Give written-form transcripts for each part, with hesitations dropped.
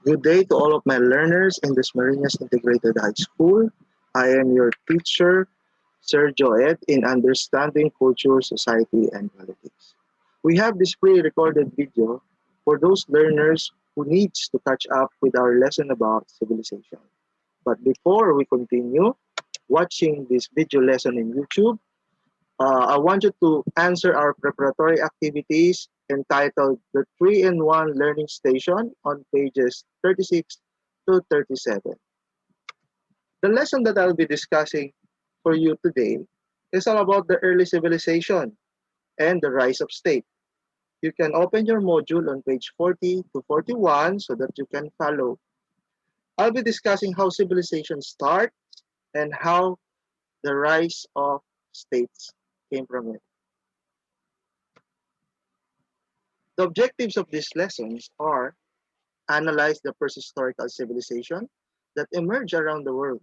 Good day to all of my learners in this Marinas Integrated High School. I am your teacher, Sir Joed, in Understanding Culture, Society, and Politics. We have this pre-recorded video for those learners who needs to catch up with our lesson about civilization. But before we continue watching this video lesson in YouTube, I want you to answer our preparatory activities entitled the 3-in-1 Learning Station on pages 36 to 37. The lesson that I'll be discussing for you today is all about the early civilization and the rise of state. You can open your module on page 40 to 41 so that you can follow. I'll be discussing how civilization starts and how the rise of states came from it. The objectives of these lessons are analyze the first historical civilization that emerged around the world.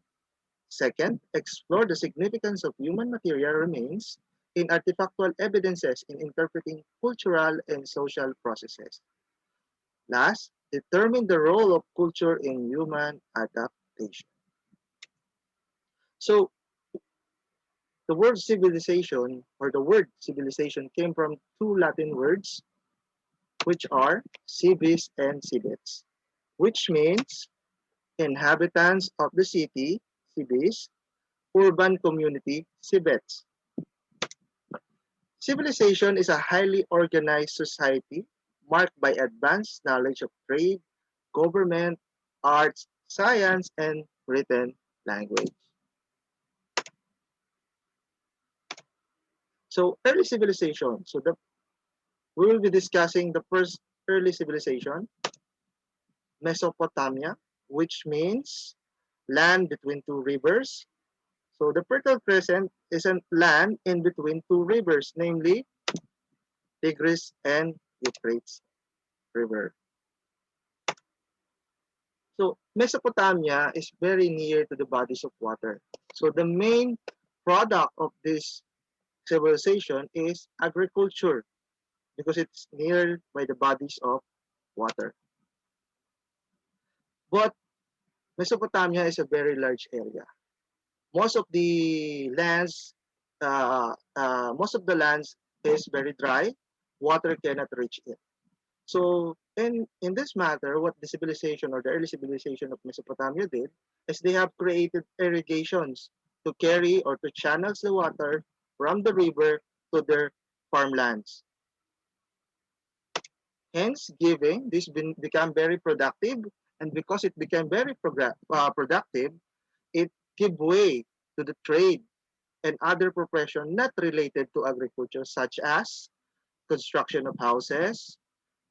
Second, explore the significance of human material remains in artifactual evidences in interpreting cultural and social processes. Last, determine the role of culture in human adaptation. So, the word civilization or the word civilization came from two Latin words, which are civis and civets, which means inhabitants of the city, civis, urban community, civets. Civilization is a highly organized society marked by advanced knowledge of trade, government, arts, science, and written language. So, early civilization. We will be discussing the first early civilization, Mesopotamia, which means land between two rivers. So the Fertile Crescent is a land in between two rivers, namely Tigris and Euphrates River. So Mesopotamia is very near to the bodies of water. So the main product of this civilization is agriculture because it's near by the bodies of water. But Mesopotamia is a very large area. Most of the lands, most of the lands is very dry. Water cannot reach it. So in this matter, what the civilization or the early civilization of Mesopotamia did is they have created irrigations to carry or to channels the water from the river to their farmlands. Hence, giving this become very productive, and because it became very productive, it gave way to the trade and other profession not related to agriculture, such as construction of houses,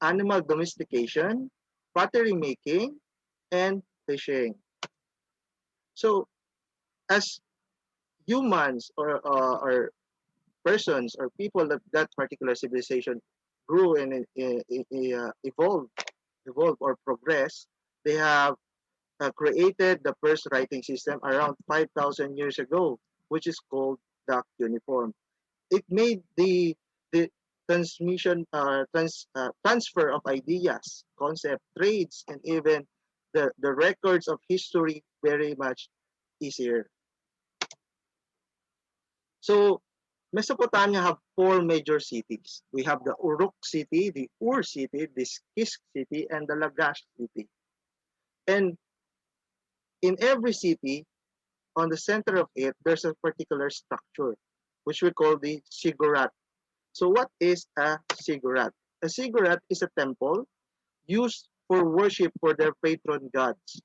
animal domestication, pottery making, and fishing. So, as humans or persons or people that that particular civilization grew and evolved or progressed, they have created the first writing system around 5,000 years ago, which is called the cuneiform. It made the transfer of ideas, concept, trades, and even the records of history very much easier. So Mesopotamia have four major cities. We have the Uruk city, the Ur city, the Kisk city, and the Lagash city. And in every city, on the center of it, there's a particular structure, which we call the ziggurat. So what is a ziggurat? A ziggurat is a temple used for worship for their patron gods.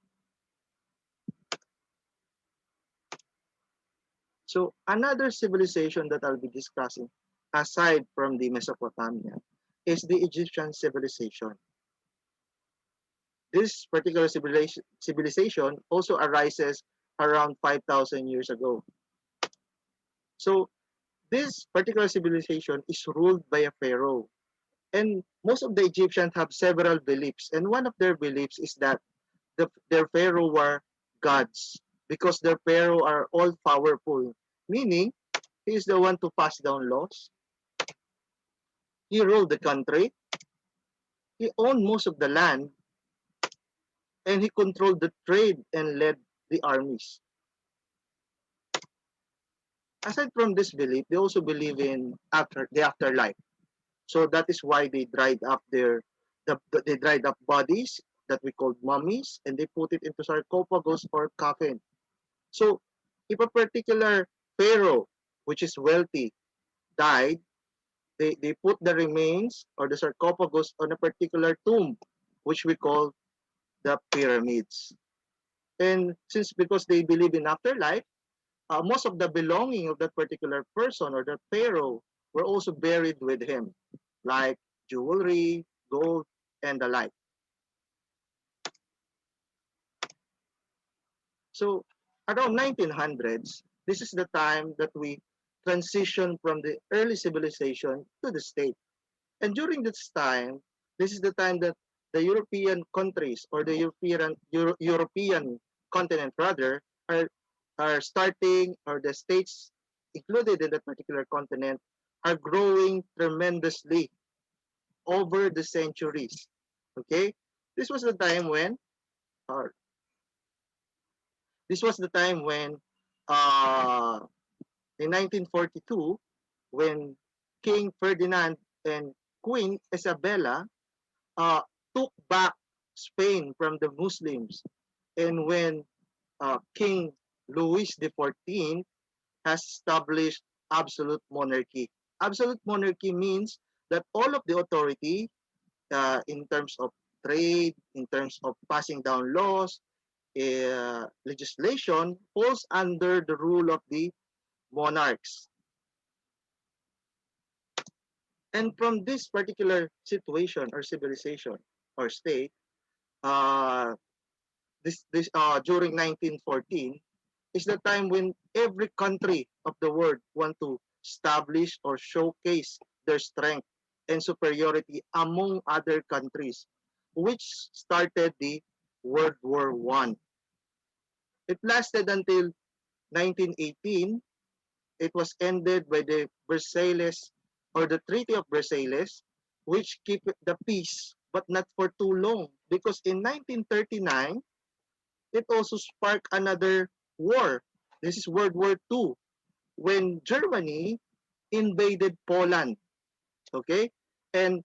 So another civilization that I'll be discussing, aside from the Mesopotamia, is the Egyptian civilization. This particular civilization also arises around 5,000 years ago. So this particular civilization is ruled by a pharaoh. And most of the Egyptians have several beliefs. And one of their beliefs is that their pharaoh were gods because their pharaoh are all powerful, meaning he is the one to pass down laws. He ruled the country. He owned most of the land. and he controlled the trade and led the armies. Aside from this belief, they also believe in the afterlife. So that is why they dried up they dried up bodies that we called mummies, and they put it into sarcophagus or coffin. So if a particular pharaoh, which is wealthy, died, they put the remains or the sarcophagus on a particular tomb, which we call the pyramids. And since because they believe in afterlife, most of the belonging of that particular person or that pharaoh were also buried with him, like jewelry, gold, and the like. So around 1900s, this is the time that we transition from the early civilization to the state. And during this time, this is the time that the European countries or the European continent rather are starting, or the states included in that particular continent are growing tremendously over the centuries. Okay, this was the time when, or this was the time when, uh, in 1942, when King Ferdinand and Queen Isabella uh, took back Spain from the Muslims, and when King Louis XIV has established absolute monarchy. Absolute monarchy means that all of the authority, in terms of trade, in terms of passing down laws, legislation, falls under the rule of the monarchs. And from this particular situation or civilization or state, uh, this during 1914 is the time when every country of the world want to establish or showcase their strength and superiority among other countries, which started the World War One. It lasted until 1918. It was ended by the Versailles or the Treaty of Versailles, which kept the peace, but not for too long, because in 1939 it also sparked another war. This is World War II, when Germany invaded Poland, okay? And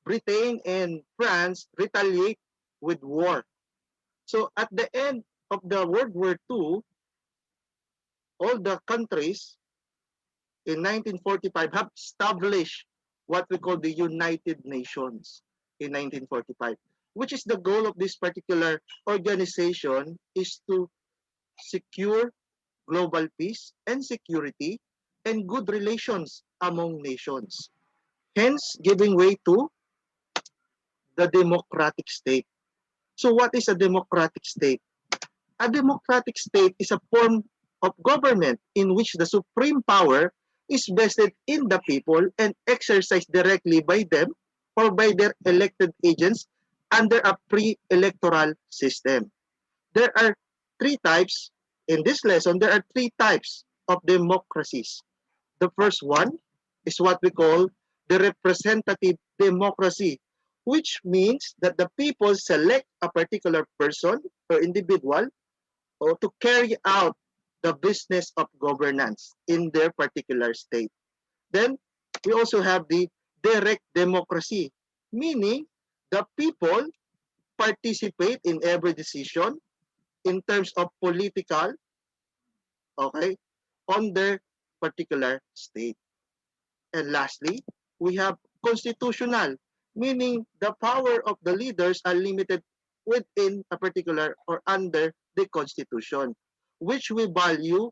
Britain and France retaliate with war. So at the end of the World War II, all the countries in 1945 have established what we call the United Nations in 1945, which is the goal of this particular organization is to secure global peace and security and good relations among nations, hence giving way to the democratic state. So what is a democratic state? A democratic state is a form of government in which the supreme power is vested in the people and exercised directly by them or by their elected agents under a pre-electoral system. There are three types. In this lesson, there are three types of democracies. The first one is what we call the representative democracy, which means that the people select a particular person or individual or to carry out the business of governance in their particular state. Then we also have the direct democracy, meaning the people participate in every decision in terms of political, okay, on their particular state. And lastly, we have constitutional, meaning the power of the leaders are limited within a particular or under the constitution, which we value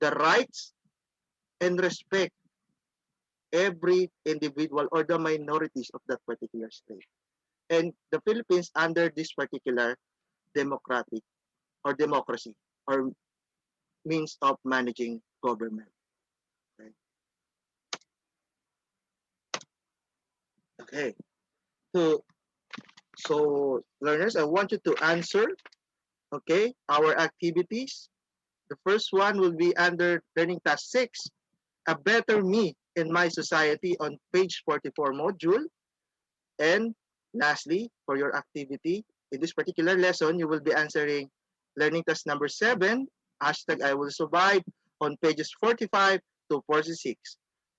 the rights and respect every individual or the minorities of that particular state. And the Philippines under this particular democratic or democracy or means of managing government. Okay. Okay. So, so learners, I want you to answer, okay, our activities. The first one will be under Learning Task 6, A Better Me in My Society on page 44 module. And lastly, for your activity, In this particular lesson, you will be answering learning task number 7, hashtag I will survive, on pages 45 to 46.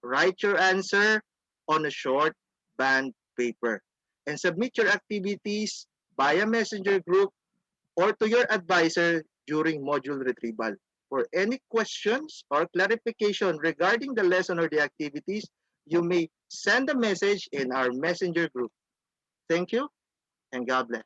Write your answer on a short band paper and submit your activities via messenger group or to your advisor during module retrieval. For any questions or clarification regarding the lesson or the activities, you may send a message in our messenger group. Thank you and God bless.